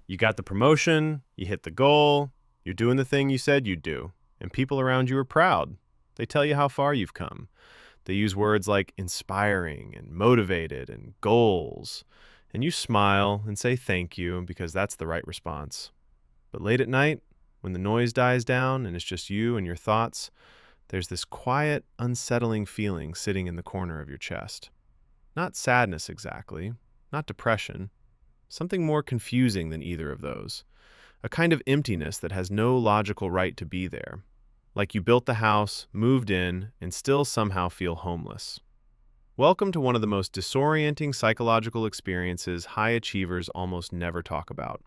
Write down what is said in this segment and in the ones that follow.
You got the promotion, you hit the goal, you're doing the thing you said you'd do, and people around you are proud. They tell you how far you've come. They use words like inspiring and motivated and goals, and you smile and say thank you because that's the right response. But late at night, when the noise dies down and it's just you and your thoughts, there's this quiet, unsettling feeling sitting in the corner of your chest. Not sadness exactly, not depression, something more confusing than either of those. A kind of emptiness that has no logical right to be there. Like you built the house, moved in, and still somehow feel homeless. Welcome to one of the most disorienting psychological experiences high achievers almost never talk about.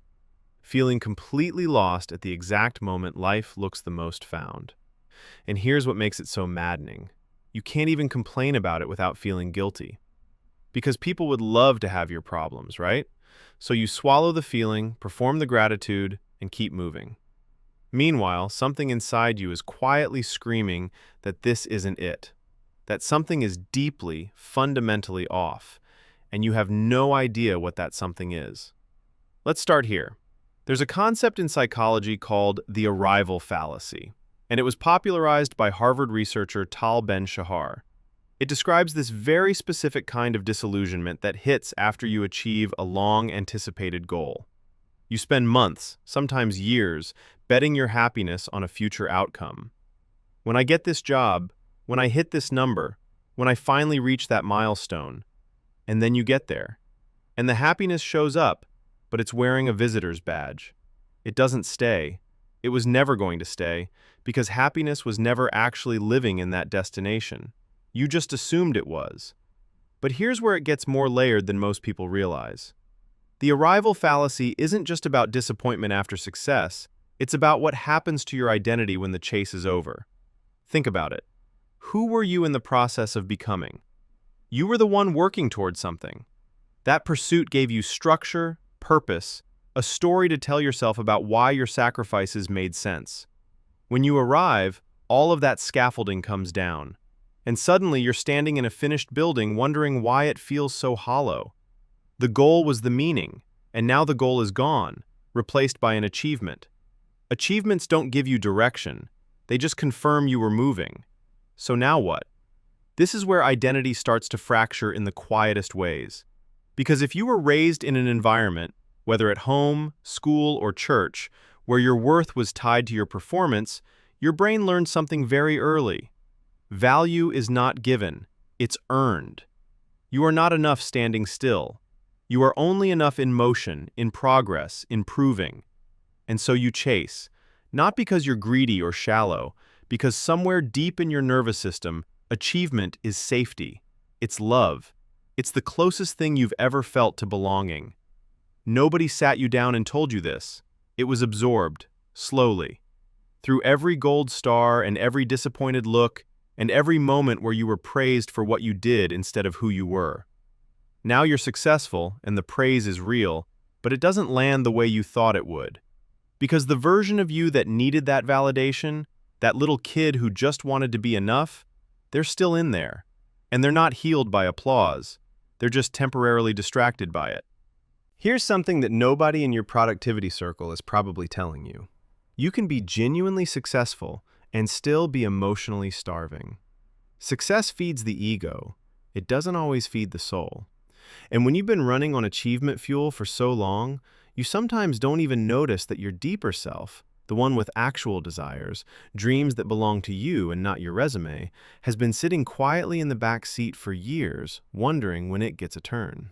Feeling completely lost at the exact moment life looks the most found. And here's what makes it so maddening. You can't even complain about it without feeling guilty. Because people would love to have your problems, right? So you swallow the feeling, perform the gratitude, and keep moving. Meanwhile, something inside you is quietly screaming that this isn't it, that something is deeply, fundamentally off, and you have no idea what that something is. Let's start here. There's a concept in psychology called the arrival fallacy, and it was popularized by Harvard researcher Tal Ben-Shahar. It describes this very specific kind of disillusionment that hits after you achieve a long-anticipated goal. You spend months, sometimes years, betting your happiness on a future outcome. When I get this job, when I hit this number, when I finally reach that milestone, and then you get there. And the happiness shows up, but it's wearing a visitor's badge. It doesn't stay. It was never going to stay, because happiness was never actually living in that destination. You just assumed it was. But here's where it gets more layered than most people realize. The arrival fallacy isn't just about disappointment after success, it's about what happens to your identity when the chase is over. Think about it. Who were you in the process of becoming? You were the one working towards something. That pursuit gave you structure, purpose, a story to tell yourself about why your sacrifices made sense. When you arrive, all of that scaffolding comes down. And suddenly you're standing in a finished building wondering why it feels so hollow. The goal was the meaning, and now the goal is gone, replaced by an achievement. Achievements don't give you direction, they just confirm you were moving. So now what? This is where identity starts to fracture in the quietest ways. Because if you were raised in an environment, whether at home, school, or church, where your worth was tied to your performance, your brain learned something very early. Value is not given, it's earned. You are not enough standing still. You are only enough in motion, in progress, improving. And so you chase, not because you're greedy or shallow, because somewhere deep in your nervous system, achievement is safety. It's love. It's the closest thing you've ever felt to belonging. Nobody sat you down and told you this. It was absorbed, slowly. Through every gold star and every disappointed look, and every moment where you were praised for what you did instead of who you were. Now you're successful, and the praise is real, but it doesn't land the way you thought it would. Because the version of you that needed that validation, that little kid who just wanted to be enough, they're still in there. And they're not healed by applause. They're just temporarily distracted by it. Here's something that nobody in your productivity circle is probably telling you. You can be genuinely successful and still be emotionally starving. Success feeds the ego. It doesn't always feed the soul. And when you've been running on achievement fuel for so long, you sometimes don't even notice that your deeper self, the one with actual desires, dreams that belong to you and not your resume, has been sitting quietly in the back seat for years, wondering when it gets a turn.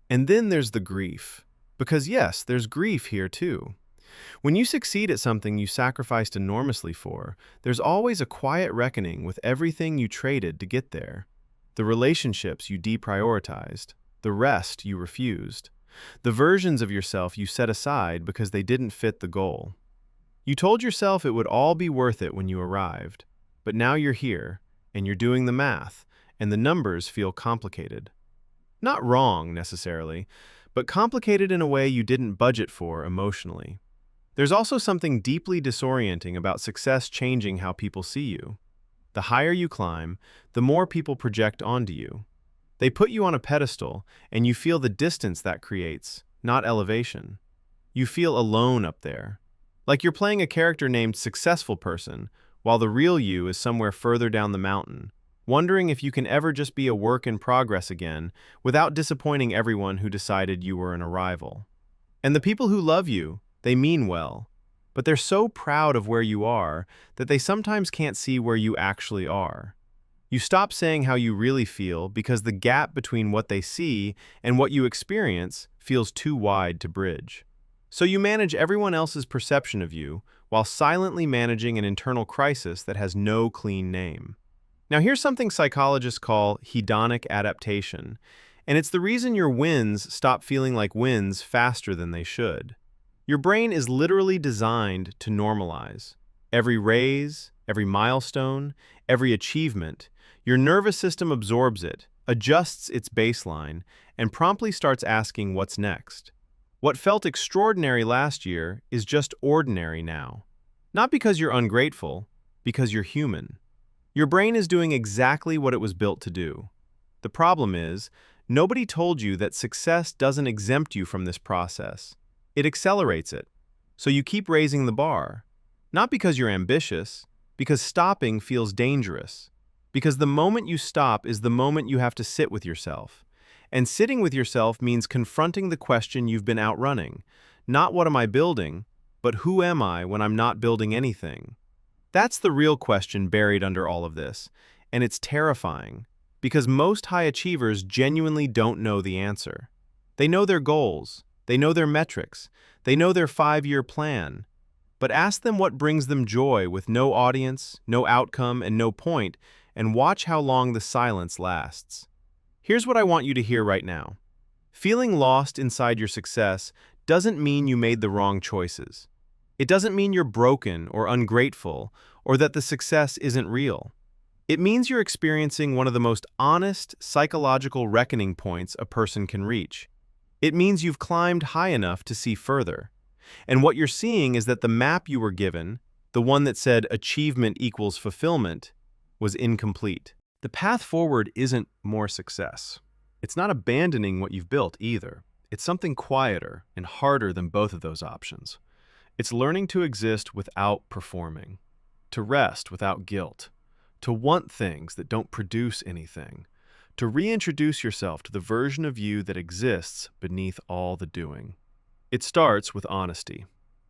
And then there's the grief. Because yes, there's grief here too. When you succeed at something you sacrificed enormously for, there's always a quiet reckoning with everything you traded to get there. The relationships you deprioritized, the rest you refused, the versions of yourself you set aside because they didn't fit the goal. You told yourself it would all be worth it when you arrived, but now you're here, and you're doing the math, and the numbers feel complicated. Not wrong, necessarily, but complicated in a way you didn't budget for emotionally. There's also something deeply disorienting about success changing how people see you. The higher you climb, the more people project onto you. They put you on a pedestal, and you feel the distance that creates, not elevation. You feel alone up there. Like you're playing a character named Successful Person, while the real you is somewhere further down the mountain, wondering if you can ever just be a work in progress again without disappointing everyone who decided you were an arrival. And the people who love you, they mean well, but they're so proud of where you are that they sometimes can't see where you actually are. You stop saying how you really feel because the gap between what they see and what you experience feels too wide to bridge. So you manage everyone else's perception of you while silently managing an internal crisis that has no clean name. Now here's something psychologists call hedonic adaptation, and it's the reason your wins stop feeling like wins faster than they should. Your brain is literally designed to normalize. Every raise, every milestone, every achievement, your nervous system absorbs it, adjusts its baseline, and promptly starts asking what's next. What felt extraordinary last year is just ordinary now. Not because you're ungrateful, because you're human. Your brain is doing exactly what it was built to do. The problem is, nobody told you that success doesn't exempt you from this process. It accelerates it. So you keep raising the bar. Not because you're ambitious, because stopping feels dangerous. Because the moment you stop is the moment you have to sit with yourself. And sitting with yourself means confronting the question you've been outrunning. Not what am I building, but who am I when I'm not building anything? That's the real question buried under all of this, and it's terrifying, because most high achievers genuinely don't know the answer. They know their goals, they know their metrics, they know their 5-year plan, but ask them what brings them joy with no audience, no outcome, and no point, and watch how long the silence lasts. Here's what I want you to hear right now. Feeling lost inside your success doesn't mean you made the wrong choices. It doesn't mean you're broken or ungrateful or that the success isn't real. It means you're experiencing one of the most honest psychological reckoning points a person can reach. It means you've climbed high enough to see further. And what you're seeing is that the map you were given, the one that said achievement equals fulfillment, was incomplete. The path forward isn't more success. It's not abandoning what you've built either. It's something quieter and harder than both of those options. It's learning to exist without performing, to rest without guilt, to want things that don't produce anything, to reintroduce yourself to the version of you that exists beneath all the doing. It starts with honesty.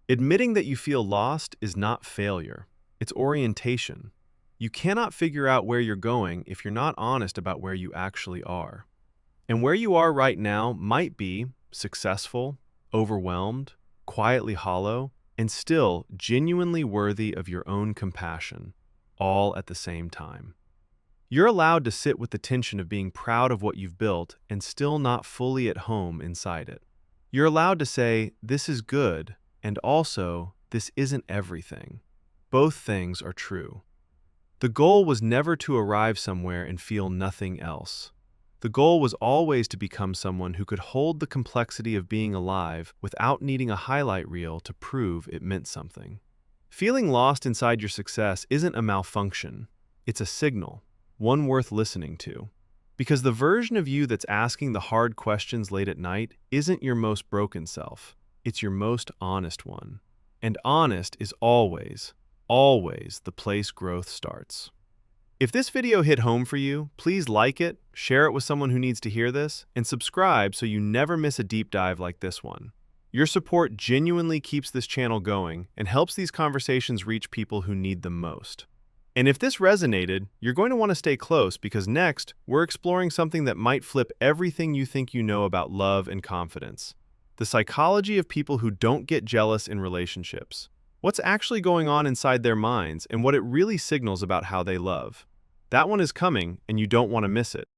Admitting that you feel lost is not failure. It's orientation. You cannot figure out where you're going if you're not honest about where you actually are. And where you are right now might be successful, overwhelmed, quietly hollow, and still genuinely worthy of your own compassion, all at the same time. You're allowed to sit with the tension of being proud of what you've built and still not fully at home inside it. You're allowed to say, this is good, and also, this isn't everything. Both things are true. The goal was never to arrive somewhere and feel nothing else. The goal was always to become someone who could hold the complexity of being alive without needing a highlight reel to prove it meant something. Feeling lost inside your success isn't a malfunction. It's a signal, one worth listening to. Because the version of you that's asking the hard questions late at night isn't your most broken self. It's your most honest one. And honest is always the place growth starts. If this video hit home for you, please like it, share it with someone who needs to hear this, and subscribe so you never miss a deep dive like this one. Your support genuinely keeps this channel going and helps these conversations reach people who need them most. And if this resonated, you're going to want to stay close because next, we're exploring something that might flip everything you think you know about love and confidence. The psychology of people who don't get jealous in relationships. What's actually going on inside their minds and what it really signals about how they love. That one is coming, and you don't want to miss it.